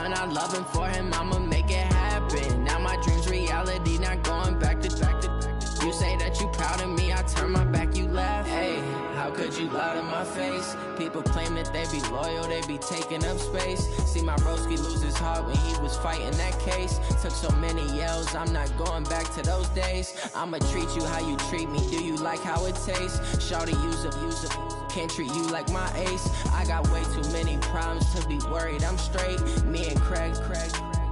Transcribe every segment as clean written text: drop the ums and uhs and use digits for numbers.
son, I love him for him, I'ma make it happen. Now my dream's reality, not going back to. You say that you proud of me, I turn my back, you laugh. Hey, how could you lie to my face? People claim that they be loyal, they be taking up space. See my broski lose his heart when he was fighting that case. Took so many yells, I'm not going back to those days. I'ma treat you how you treat me, do you like how it tastes? Shawty, use up, can't treat you like my ace. I got way too many problems to be worried, I'm straight. Me and Craig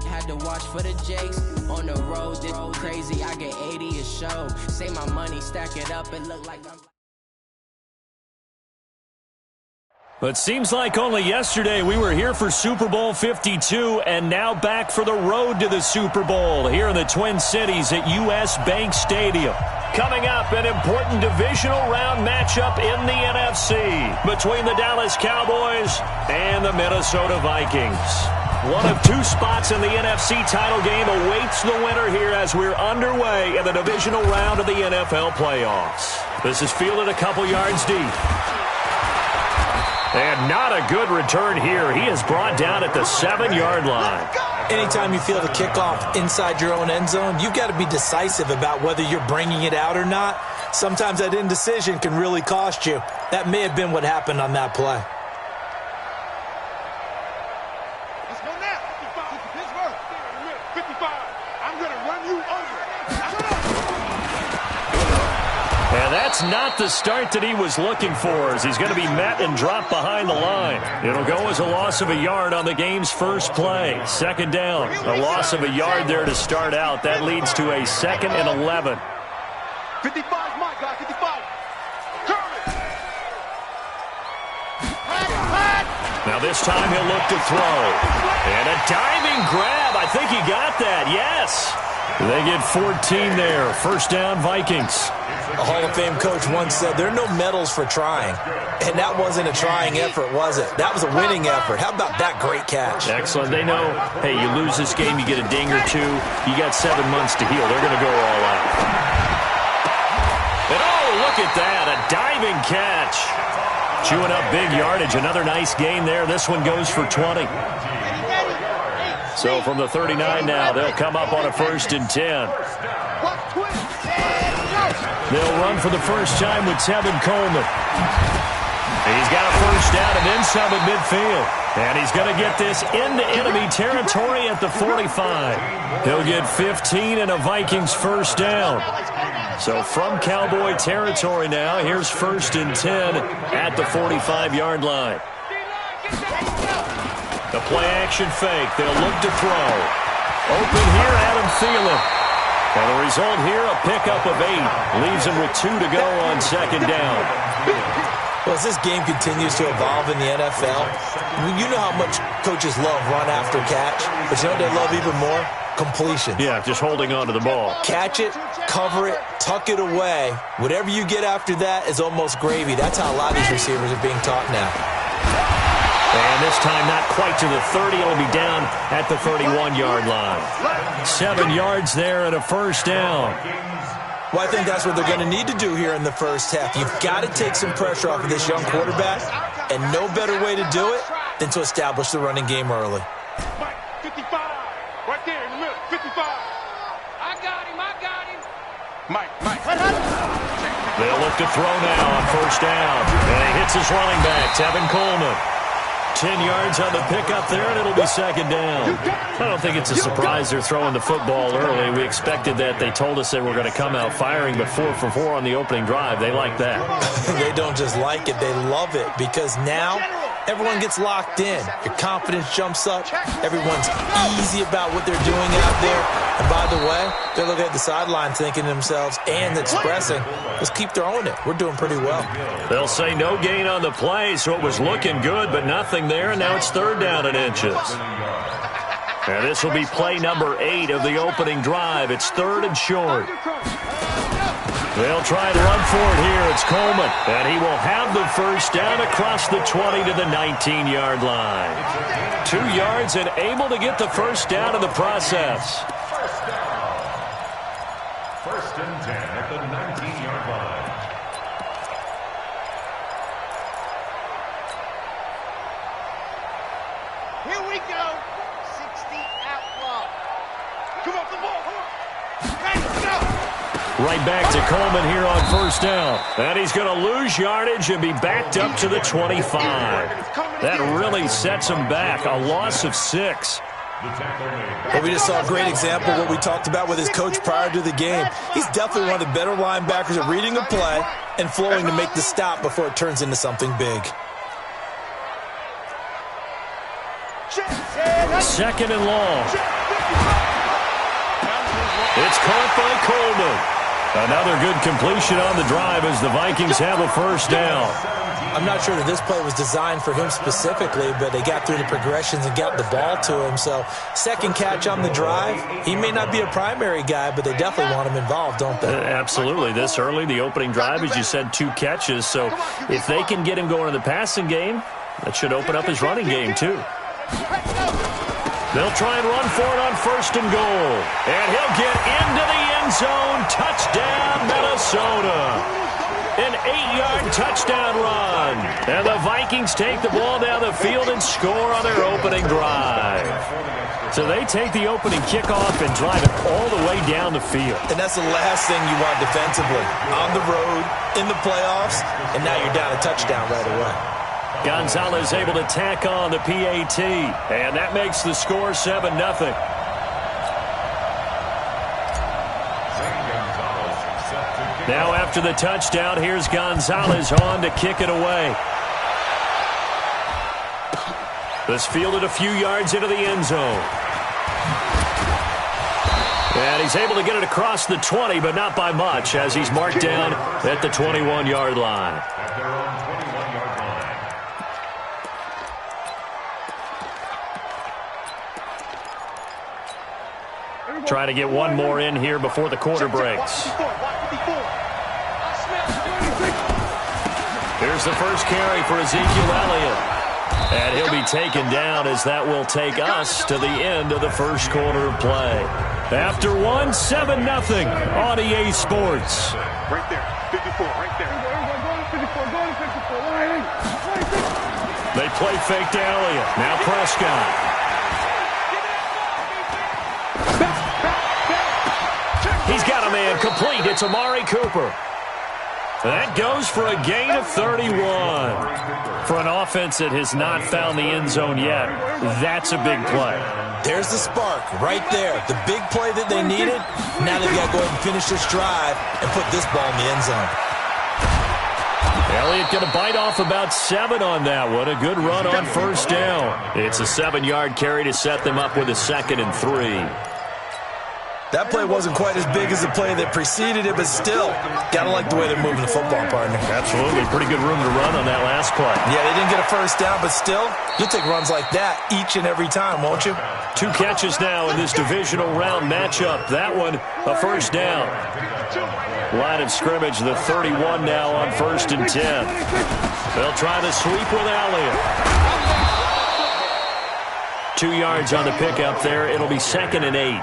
had to watch for the Jakes. On the road, this crazy, I get 80 a show. Say my money, stack it up, and look like I'm... But seems like only yesterday we were here for Super Bowl 52 and now back for the road to the Super Bowl here in the Twin Cities at US Bank Stadium. Coming up, an important divisional round matchup in the NFC between the Dallas Cowboys and the Minnesota Vikings. One of two spots in the NFC title game awaits the winner here as we're underway in the divisional round of the NFL playoffs. This is fielded a couple yards deep. And not a good return here. He is brought down at the 7-yard line. Anytime you feel the kickoff inside your own end zone, you've got to be decisive about whether you're bringing it out or not. Sometimes that indecision can really cost you. That may have been what happened on that play. Let's go now. 55. I'm going to run you over. And that's not the start that he was looking for, as he's going to be met and dropped behind the line. It'll go as a loss of a yard on the game's first play. Second down. A loss of a yard there to start out. That leads to a 2nd and 11. 55, my guy, 55. Now this time he'll look to throw. And a diving grab. I think he got that. Yes. They get 14 there. First down, Vikings. A Hall of Fame coach once said, there are no medals for trying. And that wasn't a trying effort, was it? That was a winning effort. How about that great catch? Excellent. They know, hey, you lose this game, you get a ding or two. You got 7 months to heal. They're going to go all out. And oh, look at that. A diving catch. Chewing up big yardage. Another nice gain there. This one goes for 20. So from the 39 now, they'll come up on a 1st and 10. They'll run for the first time with Tevin Coleman. He's got a first down and then some at midfield. And he's going to get this into enemy territory at the 45. He'll get 15 and a Vikings first down. So from Cowboy territory now, here's 1st and 10 at the 45-yard line. The play-action fake. They'll look to throw. Open here, Adam Thielen. And the result here, a pickup of 8. Leaves him with 2 to go on 2nd down. Well, as this game continues to evolve in the NFL, you know how much coaches love run after catch. But you know what they love even more? Completion. Yeah, just holding on to the ball. Catch it, cover it, tuck it away. Whatever you get after that is almost gravy. That's how a lot of these receivers are being taught now. And this time not quite to the 30. It'll be down at the 31-yard line. 7 yards there and a first down. Well, I think that's what they're going to need to do here in the first half. You've got to take some pressure off of this young quarterback, and no better way to do it than to establish the running game early. Mike, 55. Right there in the middle, 55. I got him. Mike. They'll look to throw now on first down. And he hits his running back, Tevin Coleman. 10 yards on the pickup there, and it'll be 2nd down. I don't think it's a surprise they're throwing the football early. We expected that. They told us they were going to come out firing, but 4 for 4 on the opening drive. They like that. They don't just like it, they love it, because now everyone gets locked in. Your confidence jumps up. Everyone's easy about what they're doing out there. And by the way, they're looking at the sideline thinking to themselves and expressing, let's keep throwing it. We're doing pretty well. They'll say no gain on the play, so it was looking good, but nothing there, and now it's 3rd down and inches. And this will be play number 8 of the opening drive. It's 3rd and short. They'll try to run for it here. It's Coleman, and he will have the first down across the 20 to the 19-yard line. 2 yards and able to get the first down in the process. 1st and 10 at the 19-yard line. Here we go. Come on, the ball. Right back to Coleman here on first down. And he's going to lose yardage and be backed up to the 25. That really sets him back. A loss of 6. Well, we just saw a great example of what we talked about with his coach prior to the game. He's definitely one of the better linebackers at reading a play and flowing to make the stop before it turns into something big. Second and long. It's caught by Coleman. Another good completion on the drive as the Vikings have a first down. I'm not sure that this play was designed for him specifically, but they got through the progressions and got the ball to him. So second catch on the drive. He may not be a primary guy, but they definitely want him involved, don't they? Absolutely. This early, the opening drive, as you said, 2 catches. So if they can get him going in the passing game, that should open up his running game too. They'll try and run for it on first and goal. And he'll get into the end zone. Touchdown, Minnesota. An 8-yard touchdown run. And the Vikings take the ball down the field and score on their opening drive. So they take the opening kickoff and drive it all the way down the field. And that's the last thing you want defensively. On the road, in the playoffs, and now you're down a touchdown right away. Gonzalez able to tack on the PAT, and that makes the score 7-0. Now after the touchdown, here's Gonzalez on to kick it away. This fielded a few yards into the end zone. And he's able to get it across the 20, but not by much, as he's marked down at the 21-yard line. Trying to get one more in here before the quarter breaks. Here's the first carry for Ezekiel Elliott. And he'll be taken down as that will take us to the end of the first quarter of play. After 1, 7-0 on EA Sports. Right there, 54, right there. They play fake to Elliott. Now Prescott. He's got a man complete. It's Amari Cooper. That goes for a gain of 31. For an offense that has not found the end zone yet, that's a big play. There's the spark right there. The big play that they needed. Now they've got to go ahead and finish this drive and put this ball in the end zone. Elliott going to bite off about 7 on that one. A good run on first down. It's a 7-yard carry to set them up with a 2nd and 3. That play wasn't quite as big as the play that preceded it, but still, got to like the way they're moving the football, partner. Absolutely. Pretty good room to run on that last play. Yeah, they didn't get a first down, but still, you'll take runs like that each and every time, won't you? 2 catches now in this divisional round matchup. That one, a first down. Line of scrimmage, the 31 now on 1st and 10. They'll try the sweep with Elliott. 2 yards on the pickup there. It'll be 2nd and 8.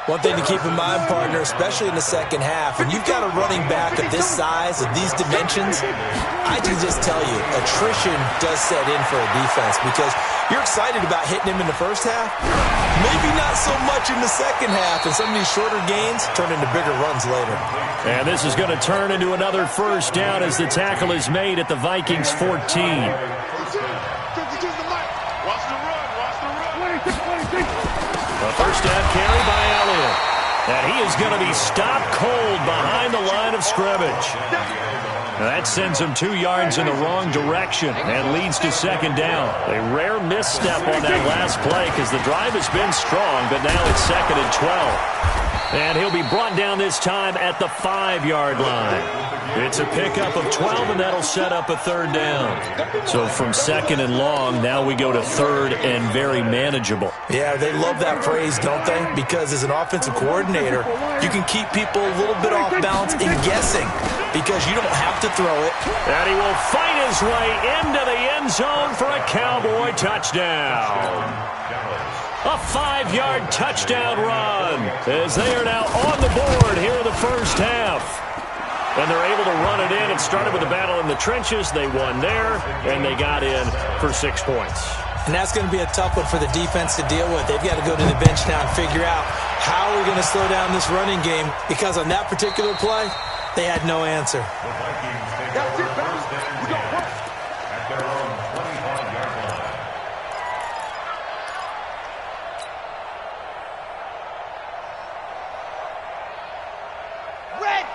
One thing to keep in mind, partner, especially in the second half, when you've got a running back of this size, of these dimensions, I can just tell you, attrition does set in for a defense because you're excited about hitting him in the first half. Maybe not so much in the second half, and some of these shorter gains turn into bigger runs later. And this is going to turn into another first down as the tackle is made at the Vikings 14. Watch the run, watch the run. A first down carry by Elliott. And he is going to be stopped cold behind the line of scrimmage. That sends him 2 yards in the wrong direction and leads to 2nd down. A rare misstep on that last play because the drive has been strong, but now it's 2nd and 12. And he'll be brought down this time at the 5-yard line. It's a pickup of 12, and that'll set up a 3rd down. So from 2nd and long, now we go to 3rd and very manageable. Yeah, they love that phrase, don't they? Because as an offensive coordinator, you can keep people a little bit off balance and guessing because you don't have to throw it. And he will fight his way into the end zone for a Cowboy touchdown. A 5-yard touchdown run as they are now on the board here in the first half. And they're able to run it in. It started with a battle in the trenches. They won there, and they got in for 6 points. And that's going to be a tough one for the defense to deal with. They've got to go to the bench now and figure out how are we going to slow down this running game? Because on that particular play, they had no answer. The Vikings take over first and 10 at their own 25-yard line.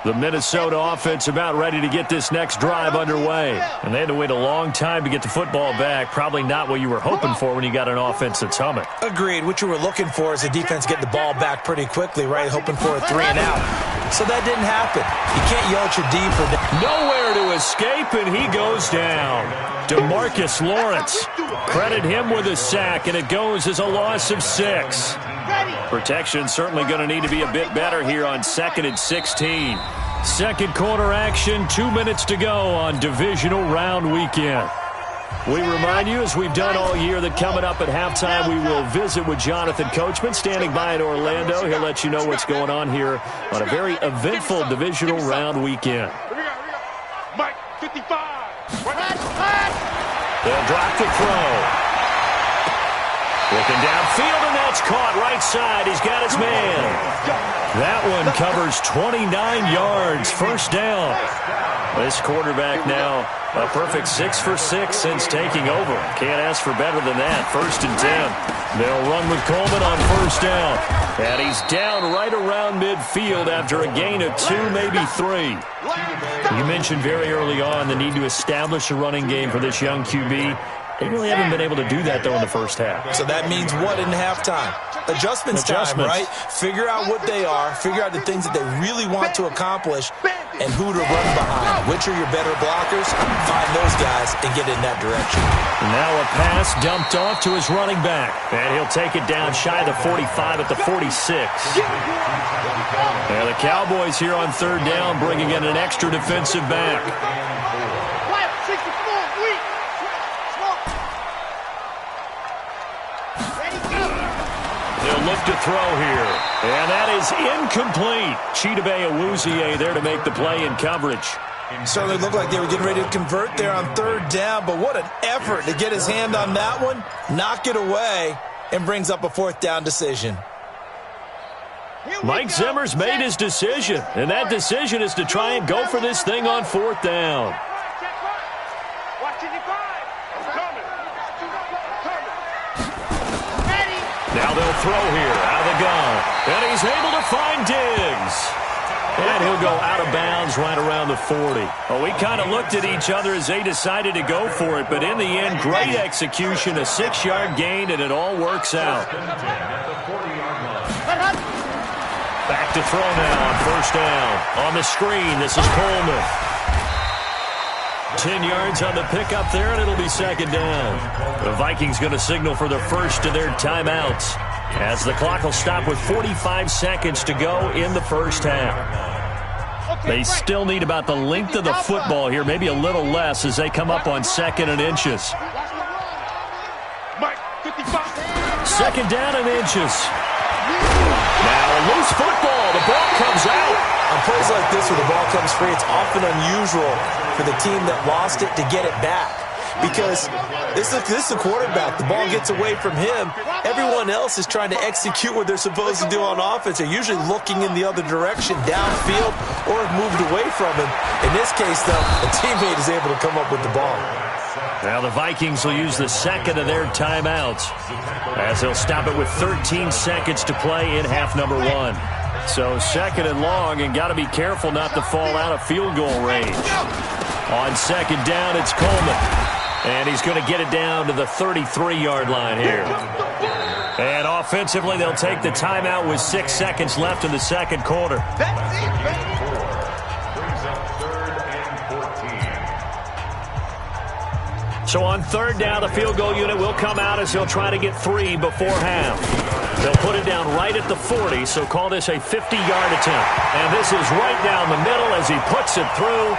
The Minnesota offense about ready to get this next drive underway. And they had to wait a long time to get the football back. Probably not what you were hoping for when you got an offense that's humming. Agreed. What you were looking for is the defense get the ball back pretty quickly, right? Hoping for a 3 and out. So that didn't happen. You can't yell at your D for that. Nowhere to escape, and he goes down. DeMarcus Lawrence. Credit him with a sack, and it goes as a loss of 6. Protection certainly going to need to be a bit better here on 2nd and 16. Second quarter action, 2 minutes to go on divisional round weekend. We remind you, as we've done all year, that coming up at halftime, we will visit with Jonathan Coachman, standing by in Orlando. He'll let you know what's going on here on a very eventful divisional round weekend. Mike, 55. They'll drop the throw. Looking downfield, and that's caught right side. He's got his man. That one covers 29 yards. First down. This quarterback now a perfect 6 for 6 since taking over. Can't ask for better than that. 1st and 10. They'll run with Coleman on first down. And he's down right around midfield after a gain of 2, maybe 3. You mentioned very early on the need to establish a running game for this young QB. They really haven't been able to do that, though, in the first half. So that means what in halftime? Adjustments time, right? Figure out what they are, figure out the things that they really want to accomplish, and who to run behind. Which are your better blockers? Find those guys and get in that direction. And now a pass dumped off to his running back. And he'll take it down shy of the 45 at the 46. And the Cowboys here on 3rd down, bringing in an extra defensive back. Look to throw here. And that is incomplete. Chidobe Awuzie there to make the play in coverage. Certainly looked like they were getting ready to convert there on 3rd down, but what an effort to get his hand on that one, knock it away, and brings up a 4th down decision. Mike Zimmer's made his decision, and that decision is to try and go for this thing on 4th down. Now they'll throw here out of the gun. And he's able to find Diggs. And he'll go out of bounds right around the 40. Well, we kind of looked at each other as they decided to go for it. But in the end, great execution, a 6-yard gain, and it all works out. Back to throw now on first down. On the screen, this is Coleman. 10 yards on the pickup there, and it'll be 2nd down. The Vikings going to signal for the first of their timeouts, as the clock will stop with 45 seconds to go in the first half. They still need about the length of the football here, maybe a little less, as they come up on 2nd and inches. 2nd down and inches. Now a loose football. The ball comes out. On plays like this where the ball comes free, it's often unusual for the team that lost it to get it back. Because this is the quarterback. The ball gets away from him. Everyone else is trying to execute what they're supposed to do on offense. They're usually looking in the other direction, downfield, or have moved away from him. In this case, though, a teammate is able to come up with the ball. Now the Vikings will use the second of their timeouts, as they'll stop it with 13 seconds to play in half number 1. So 2nd and long, and got to be careful not to fall out of field goal range. On 2nd down, it's Coleman. And he's going to get it down to the 33-yard line here. And offensively, they'll take the timeout with 6 seconds left in the second quarter. So on 3rd down, the field goal unit will come out as they'll try to get 3 before half. They'll put it down right at the 40, so call this a 50-yard attempt. And this is right down the middle as he puts it through.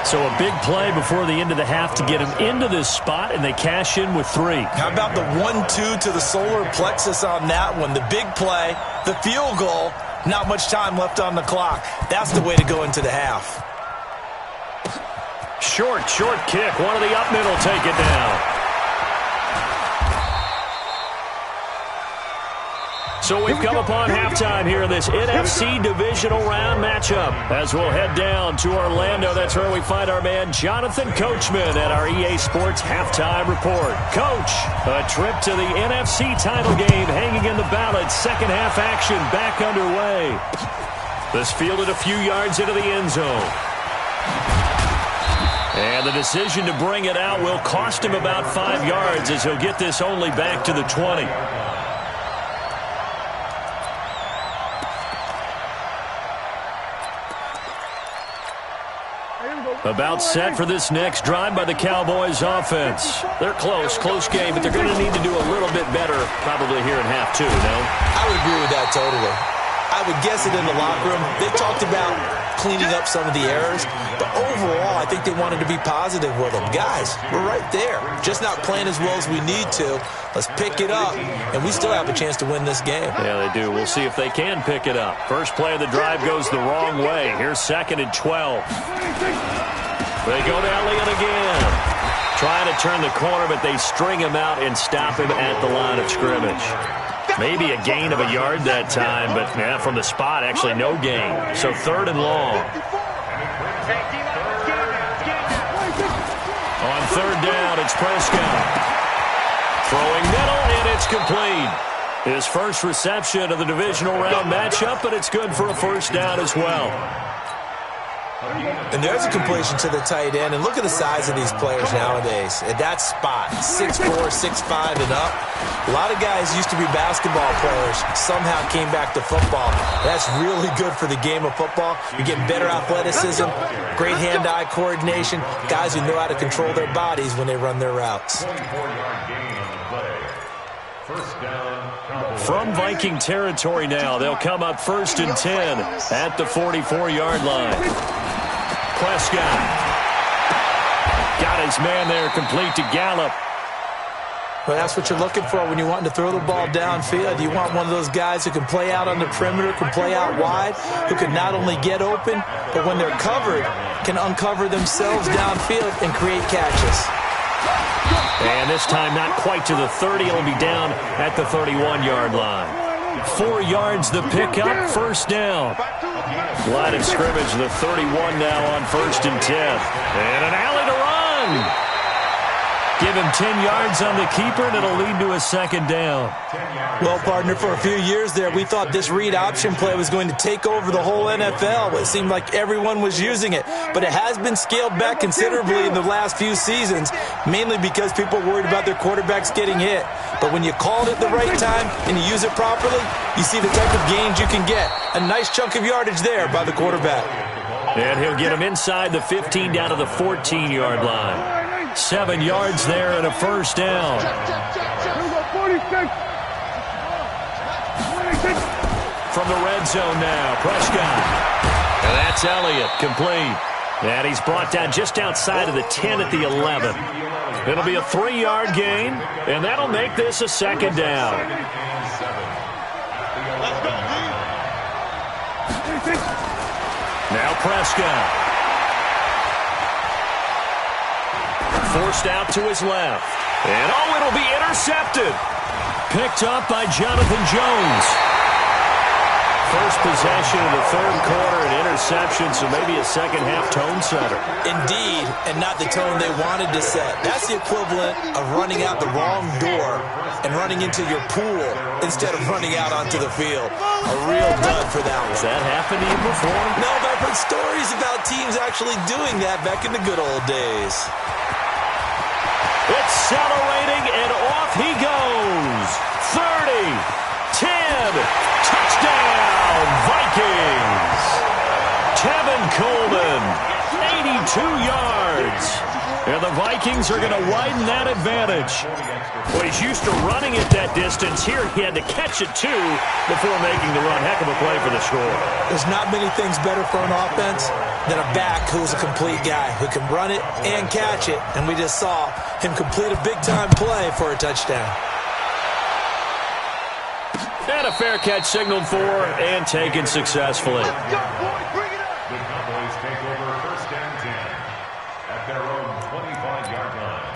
So a big play before the end of the half to get him into this spot, and they cash in with 3. How about the 1-2 to the solar plexus on that one? The big play, the field goal, not much time left on the clock. That's the way to go into the half. Short kick. One of the up middle take it down. So we've come upon halftime here in this NFC divisional round matchup. As we'll head down to Orlando, that's where we find our man Jonathan Coachman at our EA Sports halftime report. Coach, a trip to the NFC title game hanging in the balance. Second half action back underway. This fielded a few yards into the end zone. And the decision to bring it out will cost him about 5 yards as he'll get this only back to the 20. About set for this next drive by the Cowboys offense. They're close game, but they're going to need to do a little bit better probably here in half two, no? I would agree with that totally. I would guess it in the locker room. They talked about cleaning up some of the errors, but overall, I think they wanted to be positive with them. Guys, we're right there. Just not playing as well as we need to. Let's pick it up, and we still have a chance to win this game. Yeah, they do. We'll see if they can pick it up. First play of the drive goes the wrong way. Here's 2nd and 12. They go to Elliott again. Trying to turn the corner, but they string him out and stop him at the line of scrimmage. Maybe a gain of a yard that time, but yeah, from the spot, actually no gain. So 3rd and long. On 3rd down, it's Prescott. Throwing middle, and it's complete. His first reception of the divisional round matchup, but it's good for a first down as well. And there's a completion to the tight end. And look at the size of these players nowadays. At that spot, 6'4", 6'5", and up. A lot of guys used to be basketball players, somehow came back to football. That's really good for the game of football. You're getting better athleticism, great hand-eye coordination, guys who know how to control their bodies when they run their routes. From Viking territory now, they'll come up 1st and 10 at the 44-yard line. Prescott got his man there, complete to Gallup. Well, that's what you're looking for when you're wanting to throw the ball downfield. You want one of those guys who can play out on the perimeter, can play out wide, who can not only get open, but when they're covered, can uncover themselves downfield and create catches. And this time not quite to the 30. It'll be down at the 31-yard line. 4 yards the pickup, first down. Line of scrimmage, the 31 now on 1st and 10. And an alley to run. Give him 10 yards on the keeper, and it'll lead to a second down. Well, partner, for a few years there, we thought this read option play was going to take over the whole NFL. It seemed like everyone was using it. But it has been scaled back considerably in the last few seasons, mainly because people are worried about their quarterbacks getting hit. But when you call it at the right time and you use it properly, you see the type of gains you can get. A nice chunk of yardage there by the quarterback. And he'll get him inside the 15 down to the 14-yard line. 7 yards there and a first down. From the red zone now, Prescott. And that's Elliott, complete. And he's brought down just outside of the 10 at the 11. It'll be a 3-yard gain, and that'll make this a second down. Now Prescott. Forced out to his left. And, it'll be intercepted. Picked up by Jonathan Jones. First possession of the 3rd quarter, an interception, so maybe a second-half tone setter. Indeed, and not the tone they wanted to set. That's the equivalent of running out the wrong door and running into your pool instead of running out onto the field. A real dud for that one. Has that happened to you before? No, but I've heard stories about teams actually doing that back in the good old days. Accelerating, and off he goes. 30, 10, touchdown, Vikings. Tevin Coleman, 82 yards. And the Vikings are going to widen that advantage. Well, he's used to running at that distance. Here he had to catch it, too, before making the run. Heck of a play for the score. There's not many things better for an offense than a back who's a complete guy who can run it and catch it. And we just saw him complete a big-time play for a touchdown. And a fair catch signaled for and taken successfully. The Cowboys take over 1st and 10 at their own 25-yard line.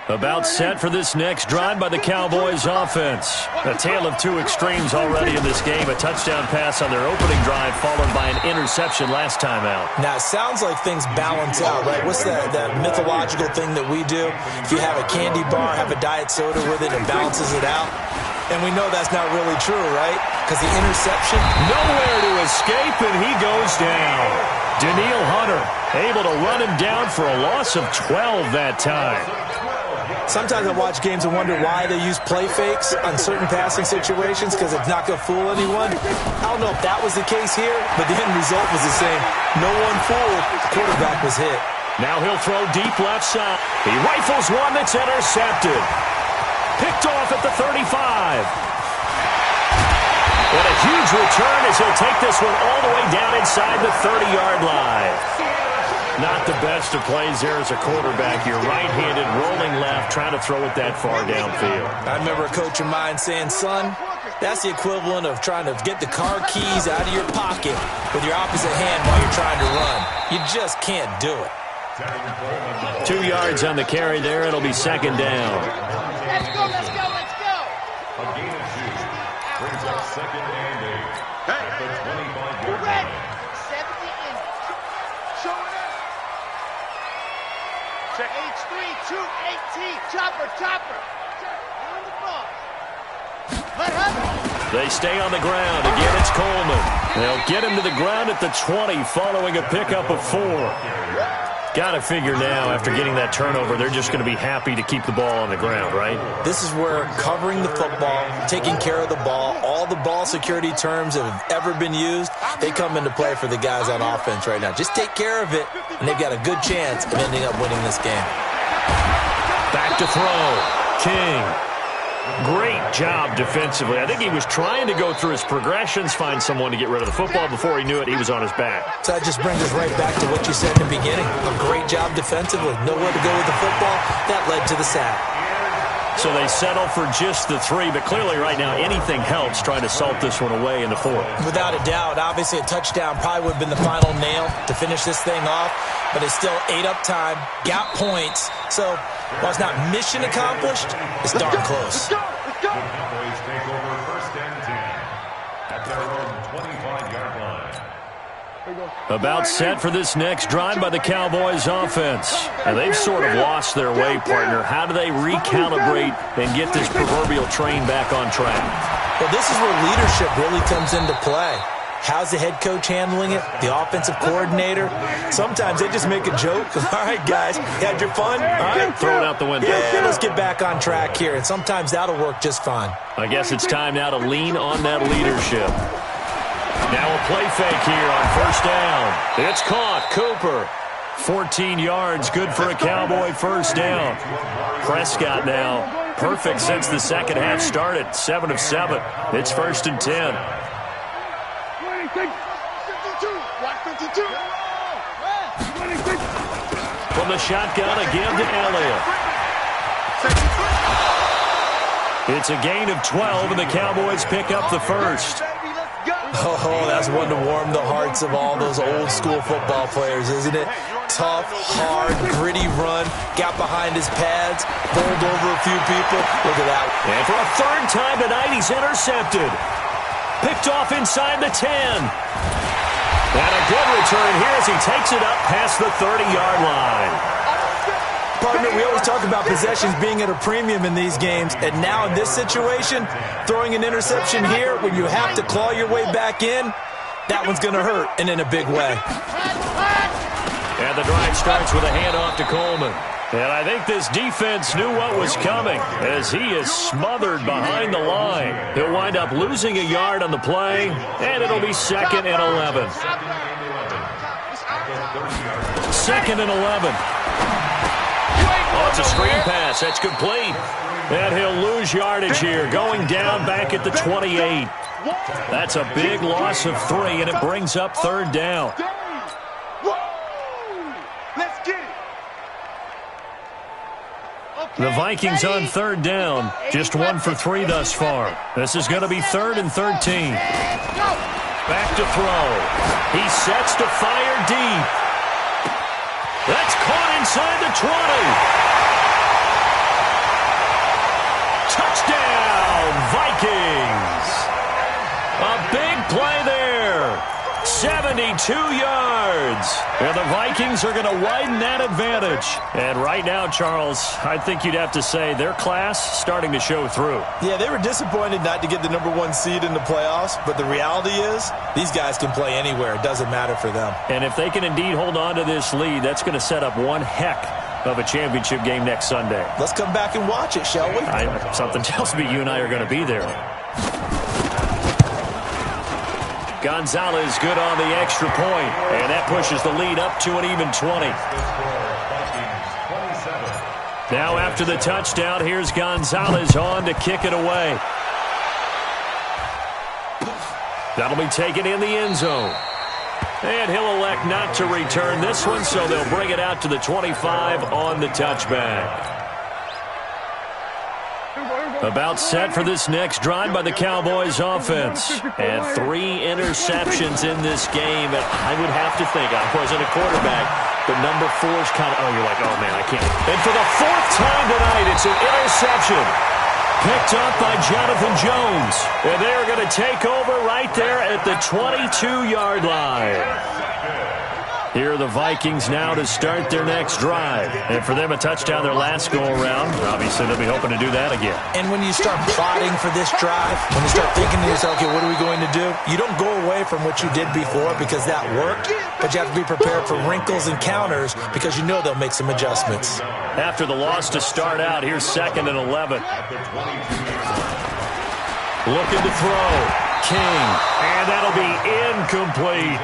About set for this next drive by the Cowboys offense. A tale of two extremes already in this game. A touchdown pass on their opening drive followed by an interception last time out. Now, it sounds like things balance out, right? What's that mythological thing that we do? If you have a candy bar, have a diet soda with it, it balances it out. And we know that's not really true, right? Because the interception... Nowhere to escape, and he goes down. Daniil Hunter able to run him down for a loss of 12 that time. Sometimes I watch games and wonder why they use play fakes on certain passing situations because it's not going to fool anyone. I don't know if that was the case here, but the end result was the same. No one fooled. The quarterback was hit. Now he'll throw deep left side. He rifles one that's intercepted. Picked off at the 35. And a huge return as he'll take this one all the way down inside the 30-yard line. Not the best of plays there as a quarterback. You're right-handed, rolling left, trying to throw it that far downfield. I remember a coach of mine saying, son, that's the equivalent of trying to get the car keys out of your pocket with your opposite hand while you're trying to run. You just can't do it. 2 yards on the carry there. It'll be second down. Let's go, let's go, let's go. A gain of 2. Brings up second and 8. At the 25-yard line. 70 in. Show it up. Check. H3, 218. Chopper. On the ball. Let her. They stay on the ground. Again, it's Coleman. They'll get him to the ground at the 20 following a pickup of 4. Got to figure now, after getting that turnover, they're just going to be happy to keep the ball on the ground, right? This is where covering the football, taking care of the ball, all the ball security terms that have ever been used, they come into play for the guys on offense right now. Just take care of it, and they've got a good chance of ending up winning this game. Back to throw. King. Great job defensively. I think he was trying to go through his progressions, find someone to get rid of the football. Before he knew it, he was on his back. So that just brings us right back to what you said in the beginning. A great job defensively. Nowhere to go with the football. That led to the sack. So they settle for just the 3, but clearly right now anything helps trying to salt this one away in the 4th. Without a doubt, obviously a touchdown probably would have been the final nail to finish this thing off, but it's still ate up time, got points. So while it's not mission accomplished, it's darn close. The Cowboys take over first and 10 at their own 25-yard line. About set for this next drive by the Cowboys offense. And they've sort of lost their way, partner. How do they recalibrate and get this proverbial train back on track? Well, this is where leadership really comes into play. How's the head coach handling it? The offensive coordinator? Sometimes they just make a joke. All right, guys, you had your fun? All right, throw it out the window. Yeah, let's get back on track here. And sometimes that'll work just fine. I guess it's time now to lean on that leadership. Now a play fake here on first down. It's caught. Cooper. 14 yards, good for a Cowboy first down. Prescott now, perfect since the second half started. 7 of 7. It's first and 10. 52. Block 52. From the shotgun again to Elliott. It's a gain of 12, and the Cowboys pick up the first. Oh, that's one to warm the hearts of all those old school football players, isn't it? Tough, hard, gritty run, got behind his pads, bowled over a few people. Look at that. And for a third time tonight, he's intercepted. Picked off inside the 10. And a good return here as he takes it up past the 30-yard line. Partner, we always talk about possessions being at a premium in these games, and now in this situation, throwing an interception here when you have to claw your way back in, that one's going to hurt, and in a big way. And the drive starts with a handoff to Coleman. And I think this defense knew what was coming as he is smothered behind the line. He'll wind up losing a yard on the play, and it'll be 2nd and 11. 2nd and 11. Oh, it's a screen pass. That's complete. And he'll lose yardage here, going down back at the 28. That's a big loss of 3, and it brings up 3rd down. Let's get it. The Vikings on 3rd down. Just 1 for 3 thus far. This is going to be 3rd and 13. Back to throw. He sets to fire deep. That's caught inside the 20. Touchdown, Vikings. A big play there. 72 yards. And the Vikings are going to widen that advantage. And right now, Charles, I think you'd have to say their class starting to show through. Yeah, they were disappointed not to get the #1 seed in the playoffs, but the reality is these guys can play anywhere. It doesn't matter for them. And if they can indeed hold on to this lead, that's going to set up one heck of a championship game next Sunday. Let's come back and watch it, shall we? Something tells me you and I are going to be there. Gonzalez good on the extra point, and that pushes the lead up to an even 20. Now after the touchdown, here's Gonzalez on to kick it away. That'll be taken in the end zone. And he'll elect not to return this one, so they'll bring it out to the 25 on the touchback. About set for this next drive by the Cowboys offense. And 3 interceptions in this game. And I would have to think, I wasn't a quarterback, but number 4 is kind of, you're like, oh, man, I can't. And for the 4th time tonight, it's an interception. Picked up by Jonathan Jones. And they are going to take over right there at the 22-yard line. Here are the Vikings now to start their next drive. And for them, a touchdown their last go-around. Obviously, they'll be hoping to do that again. And when you start plotting for this drive, when you start thinking to yourself, okay, what are we going to do? You don't go away from what you did before because that worked, but you have to be prepared for wrinkles and counters because you know they'll make some adjustments. After the loss to start out, here's 2nd and 11. Looking to throw. King. And that'll be incomplete.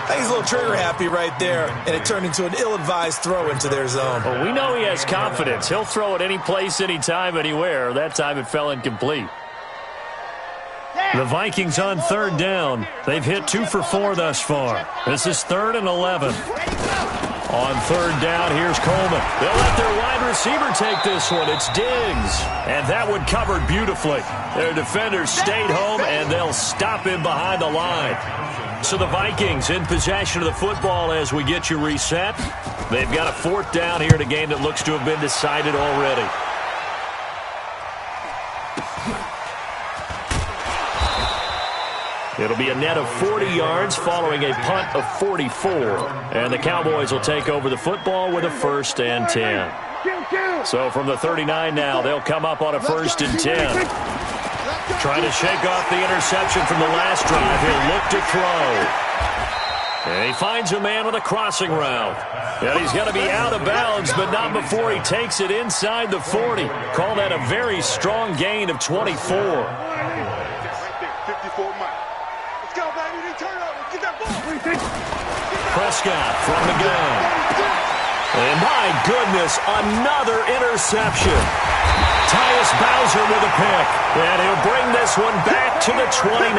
He's a little trigger happy right there, and it turned into an ill-advised throw into their zone. Well, we know he has confidence. He'll throw it any place, anytime, anywhere. That time it fell incomplete. The Vikings on 3rd down. They've hit 2 for 4 thus far. This is 3rd and 11. On 3rd down, here's Coleman. They'll let their wide receiver take this one. It's Diggs. And that one covered beautifully. Their defenders stayed home, and they'll stop him behind the line. So the Vikings in possession of the football as we get you reset. They've got a 4th down here in a game that looks to have been decided already. It'll be a net of 40 yards following a punt of 44. And the Cowboys will take over the football with a 1st and 10. So from the 39 now, they'll come up on a 1st and 10. Trying to shake off the interception from the last drive. He'll look to throw. And he finds a man with a crossing route. And he's going to be out of bounds, but not before he takes it inside the 40. Call that a very strong gain of 24. 54 Mike. Let's go, baby. Turnover. Get that ball. Prescott from the gun. And my goodness, another interception. Tyus Bowser with a pick. And he'll bring this one back to the 29.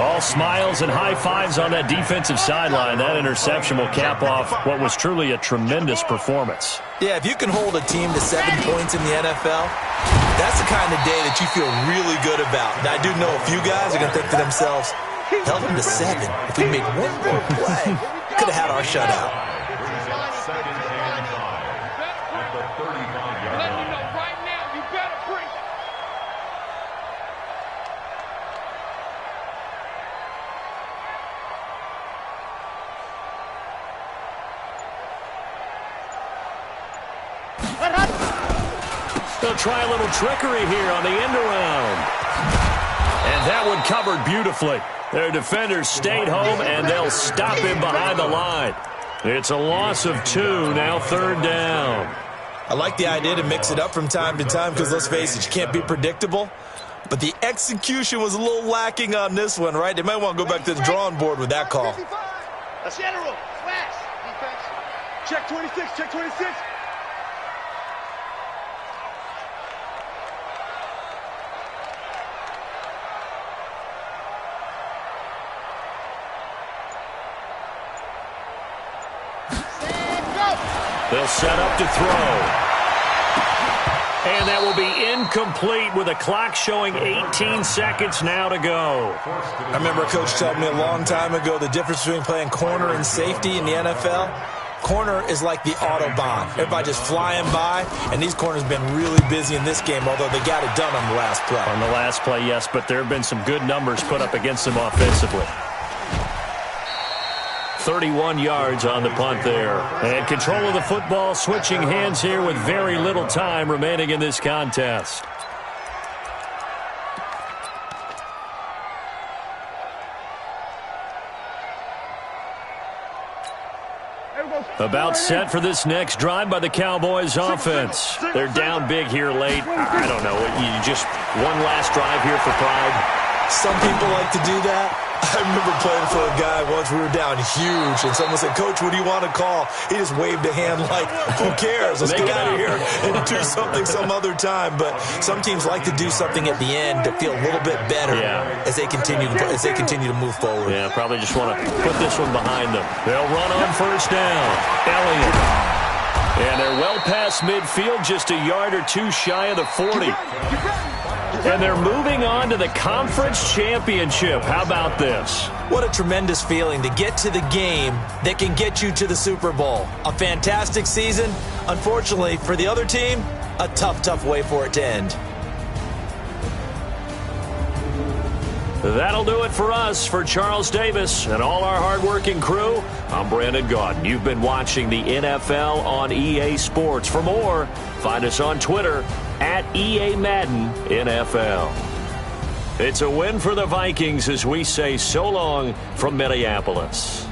All smiles and high fives on that defensive sideline. That interception will cap off what was truly a tremendous performance. Yeah, if you can hold a team to 7 points in the NFL, that's the kind of day that you feel really good about. And I do know a few guys are going to think to themselves, held them to 7. If we make one more play, could have had our shutout. They'll try a little trickery here on the end around. And that one covered beautifully. Their defenders stayed home, and they'll stop him behind the line. It's a loss of 2, now 3rd down. I like the idea to mix it up from time to time because, let's face it, you can't be predictable. But the execution was a little lacking on this one, right? They might want to go back to the drawing board with that call. General, flash, defense. Check 26, check 26. They'll set up to throw. And that will be incomplete with a clock showing 18 seconds now to go. I remember a coach telling me a long time ago the difference between playing corner and safety in the NFL. corner is like the Autobahn. Everybody just flying by, and these corners have been really busy in this game, although they got it done on the last play. On the last play, yes, but there have been some good numbers put up against them offensively. 31 yards on the punt there. And control of the football, switching hands here with very little time remaining in this contest. About set for this next drive by the Cowboys offense. They're down big here late. I don't know. You just one last drive here for pride. Some people like to do that. I remember playing for a guy once. We were down huge, and someone said, "Coach, what do you want to call?" He just waved a hand like, "Who cares? Let's get out of here and do something some other time." But some teams like to do something at the end to feel a little bit better as they continue to move forward. Yeah, probably just want to put this one behind them. They'll run on first down. Elliott. And they're well past midfield, just a yard or two shy of the 40. And they're moving on to the conference championship. How about this? What a tremendous feeling to get to the game that can get you to the Super Bowl. A fantastic season. Unfortunately, for the other team, a tough way for it to end. That'll do it for us. For Charles Davis and all our hardworking crew, I'm Brandon Gaudin. You've been watching the NFL on EA Sports. For more, find us on Twitter at EA Madden NFL. It's a win for the Vikings as we say so long from Minneapolis.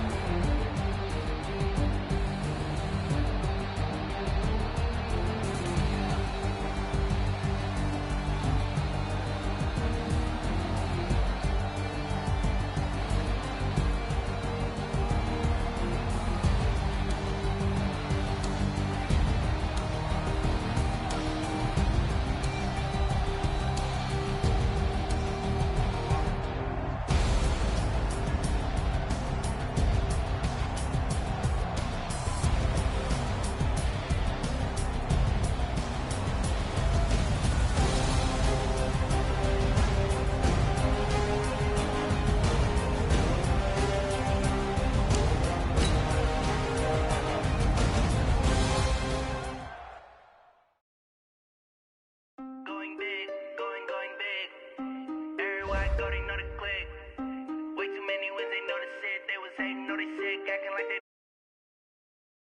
Going big, going big. Everywhere I go, they know the clip.